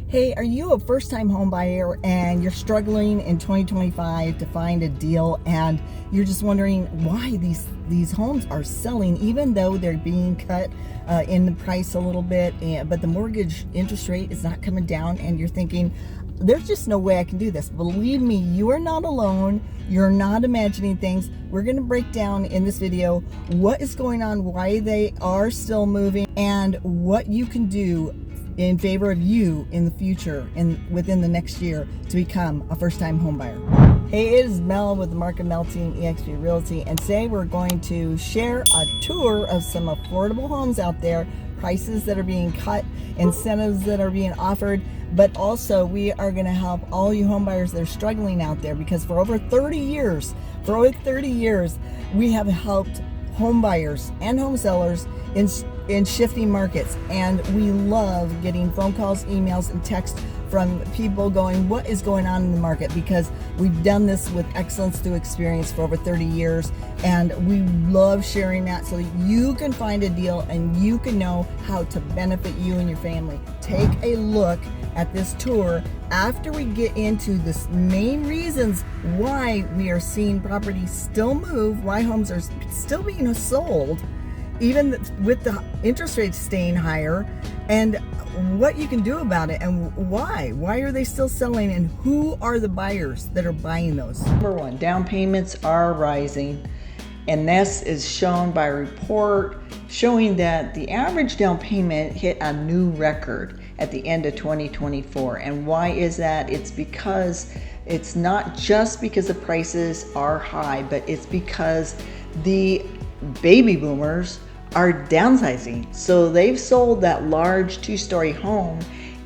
Hey, are you a first-time home buyer and you're struggling in 2025 to find a deal, and you're just wondering why these homes are selling even though they're being cut in the price a little bit, but the mortgage interest rate is not coming down, and you're thinking, there's just no way I can do this. Believe me, you are not alone. You're not imagining things. We're going to break down in this video what is going on, why they are still moving, and what you can do in favor of you in the future and within the next year to become a first-time home buyer. Hey, it is Mel with the Mark and Mel Team, eXp Realty, and today we're going to share a tour of some affordable homes out there, prices that are being cut, incentives that are being offered, but also we are going to help all you home buyers that are struggling out there, because for over 30 years we have helped home buyers and home sellers in shifting markets, and we love getting phone calls, emails, and texts from people going, what is going on in the market? Because we've done this with excellence through experience for over 30 years, and we love sharing that so that you can find a deal and you can know how to benefit you and your family. Take a look at this tour after we get into the main reasons why we are seeing properties still move, why homes are still being sold even with the interest rates staying higher, and what you can do about it, and why are they still selling, and who are the buyers that are buying those. Number one, down payments are rising, and this is shown by a report showing that the average down payment hit a new record at the end of 2024. And why is that? It's because it's not just because the prices are high, but it's because the baby boomers are downsizing. So they've sold that large 2-story home,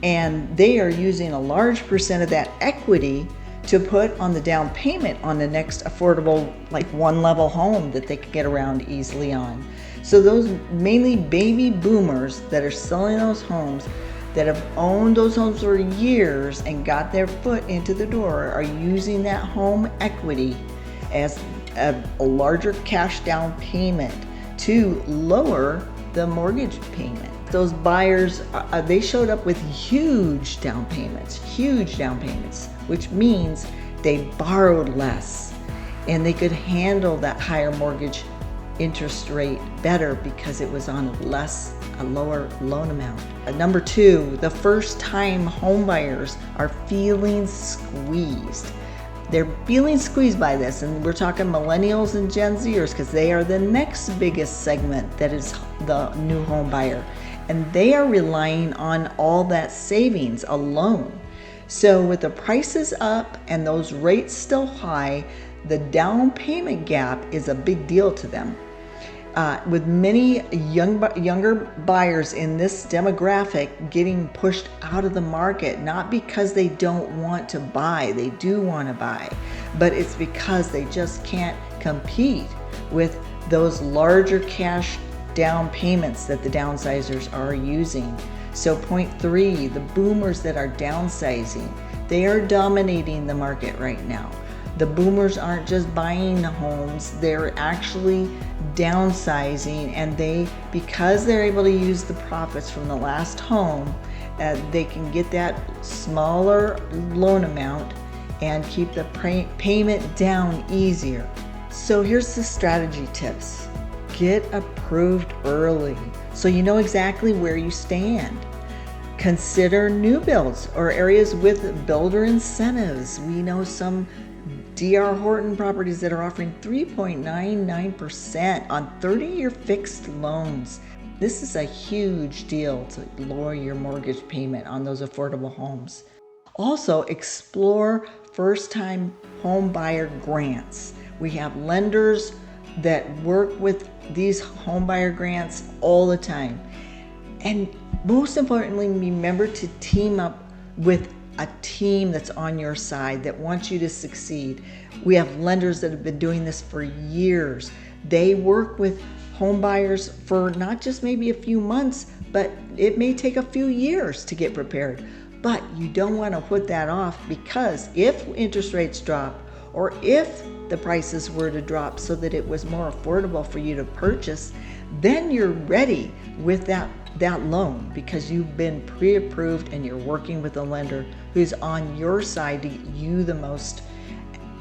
and they are using a large percent of that equity to put on the down payment on the next affordable, like one-level home that they could get around easily on. So those mainly baby boomers that are selling those homes, that have owned those homes for years and got their foot into the door, are using that home equity as a larger cash down payment to lower the mortgage payment. Those buyers, they showed up with huge down payments, which means they borrowed less and they could handle that higher mortgage interest rate better because it was on a lower loan amount. Number two, the first-time home buyers are feeling squeezed. They're feeling squeezed by this, and we're talking millennials and Gen Zers, because they are the next biggest segment that is the new home buyer, and they are relying on all that savings alone. So with the prices up and those rates still high, the down payment gap is a big deal to them. With many younger buyers in this demographic getting pushed out of the market, not because they don't want to buy, they do want to buy, but it's because they just can't compete with those larger cash down payments that the downsizers are using. So point three, the boomers that are downsizing, they are dominating the market right now. The boomers aren't just buying homes, they're actually downsizing, and because they're able to use the profits from the last home, they can get that smaller loan amount and keep the payment down easier. So here's the strategy tips. Get approved early so you know exactly where you stand. Consider new builds or areas with builder incentives. We know some D.R. Horton properties that are offering 3.99% on 30-year fixed loans. This is a huge deal to lower your mortgage payment on those affordable homes. Also, explore first-time home buyer grants. We have lenders that work with these home buyer grants all the time. And most importantly, remember to team up with a team that's on your side that wants you to succeed. We have lenders that have been doing this for years. They work with home buyers for not just maybe a few months, but it may take a few years to get prepared. But you don't want to put that off, because if interest rates drop, or if the prices were to drop so that it was more affordable for you to purchase, then you're ready with that that loan because you've been pre-approved and you're working with a lender who's on your side to get you the most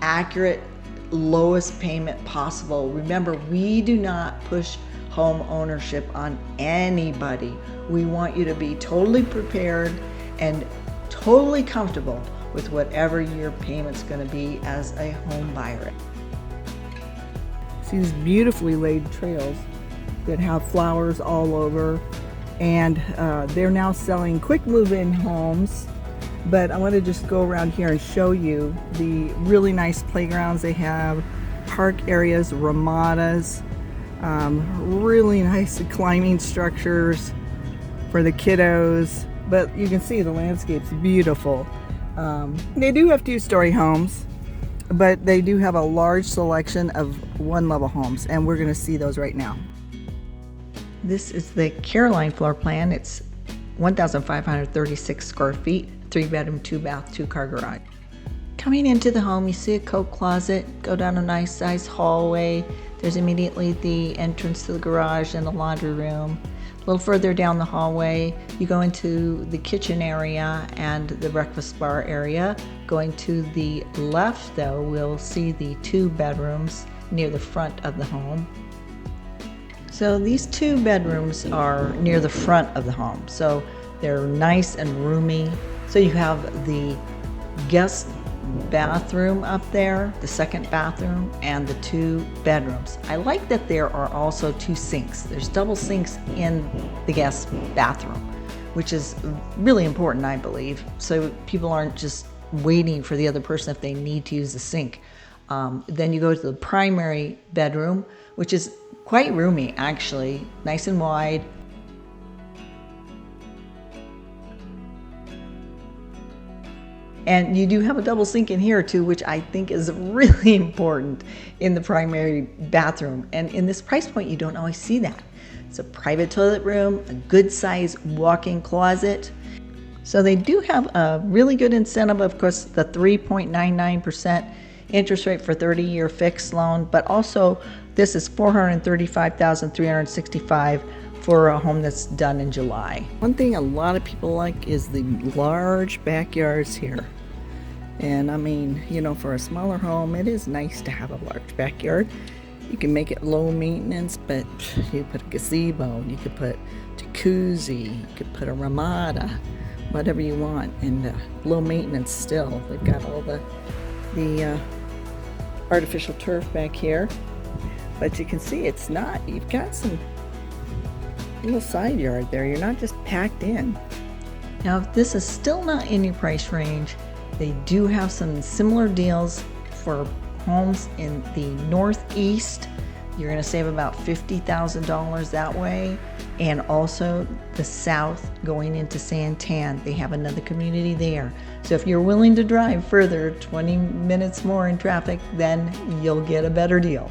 accurate, lowest payment possible. Remember, we do not push home ownership on anybody. We want you to be totally prepared and totally comfortable with whatever your payment's going to be as a home buyer. See these beautifully laid trails that have flowers all over, and they're now selling quick move-in homes. But I want to just go around here and show you the really nice playgrounds they have, park areas, ramadas, really nice climbing structures for the kiddos. But you can see the landscape's beautiful. They do have two-story homes, but they do have a large selection of one-level homes, and we're going to see those right now. This is the Caroline floor plan. It's 1,536 square feet, 3-bedroom, 2-bath, 2-car garage. Coming into the home, you see a coat closet, go down a nice sized hallway. There's immediately the entrance to the garage and the laundry room. A little further down the hallway, you go into the kitchen area and the breakfast bar area. Going to the left, though, we'll see the 2 bedrooms near the front of the home. So these 2 bedrooms are near the front of the home, so they're nice and roomy. So you have the guest bathroom up there, the second bathroom, and the 2 bedrooms. I like that there are also 2 sinks. There's double sinks in the guest bathroom, which is really important, I believe, so people aren't just waiting for the other person if they need to use the sink. Then you go to the primary bedroom, which is quite roomy, actually, nice and wide. And you do have a double sink in here too, which I think is really important in the primary bathroom. And in this price point, you don't always see that. It's a private toilet room, a good size walk-in closet. So they do have a really good incentive, of course, the 3.99% interest rate for 30-year fixed loan, but also this is $435,365 for a home that's done in July. One thing a lot of people like is the large backyards here. And I mean, you know, for a smaller home, it is nice to have a large backyard. You can make it low maintenance, but you put a gazebo, you could put jacuzzi, you could put a ramada, whatever you want, and low maintenance still. They've got all the artificial turf back here, but you can see it's not. You've got some little side yard there. You're not just packed in. Now, if this is still not in your price range, they do have some similar deals for homes in the Northeast. You're going to save about $50,000 that way. And also the South going into Santan. They have another community there. So if you're willing to drive further, 20 minutes more in traffic, then you'll get a better deal.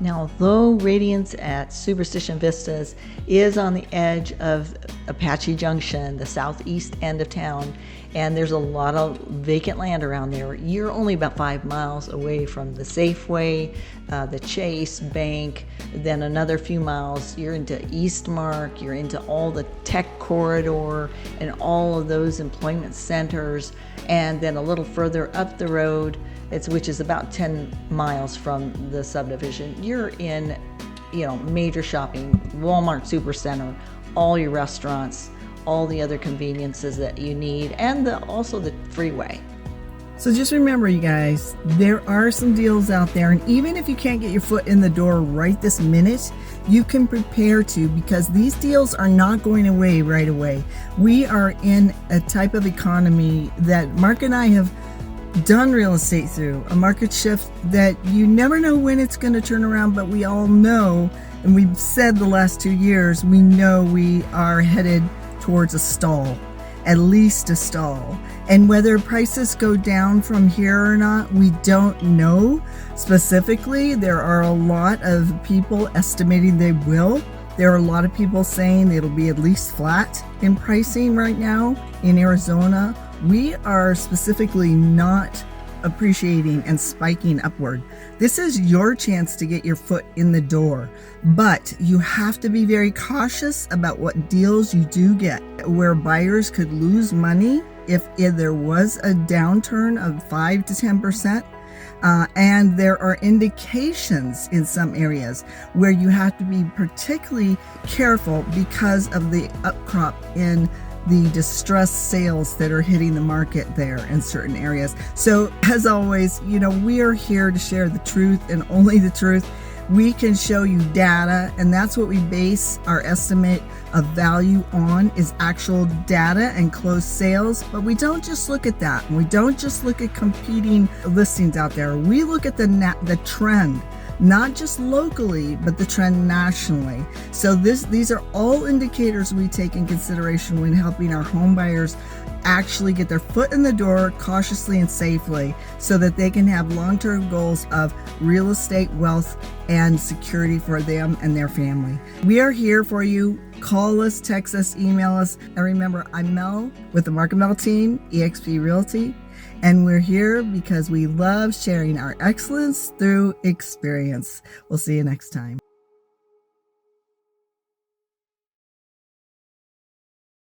Now, although Radiance at Superstition Vistas is on the edge of Apache Junction, the southeast end of town, and there's a lot of vacant land around there, you're only about 5 miles away from the Safeway, the Chase Bank, then another few miles, you're into Eastmark, you're into all the tech corridor and all of those employment centers, and then a little further up the road, which is about 10 miles from the subdivision, you're in, you know, major shopping, Walmart Supercenter, all your restaurants, all the other conveniences that you need, and also the freeway. So just remember, you guys, there are some deals out there, and even if you can't get your foot in the door right this minute, you can prepare to, because these deals are not going away right away. We are in a type of economy that Mark and I have done real estate through, a market shift that you never know when it's going to turn around, but we all know, and we've said the last 2 years, we know we are headed towards a stall, at least a stall. And whether prices go down from here or not, we don't know specifically. There are a lot of people estimating they will. There are a lot of people saying it'll be at least flat in pricing right now in Arizona. We are specifically not appreciating and spiking upward. This is your chance to get your foot in the door, but you have to be very cautious about what deals you do get, where buyers could lose money if there was a downturn of 5 to 10%. And there are indications in some areas where you have to be particularly careful because of the upcrop in the distressed sales that are hitting the market there in certain areas. So as always, we are here to share the truth and only the truth. We can show you data, and that's what we base our estimate of value on, is actual data and closed sales. But we don't just look at that. We don't just look at competing listings out there. We look at the trend, not just locally, but the trend nationally. So these are all indicators we take in consideration when helping our home buyers actually get their foot in the door cautiously and safely, so that they can have long-term goals of real estate wealth and security for them and their family. We are here for you. Call us, text us, email us. And remember, I'm Mel with the Mark and Mel Team, eXp Realty. And we're here because we love sharing our excellence through experience. We'll see you next time.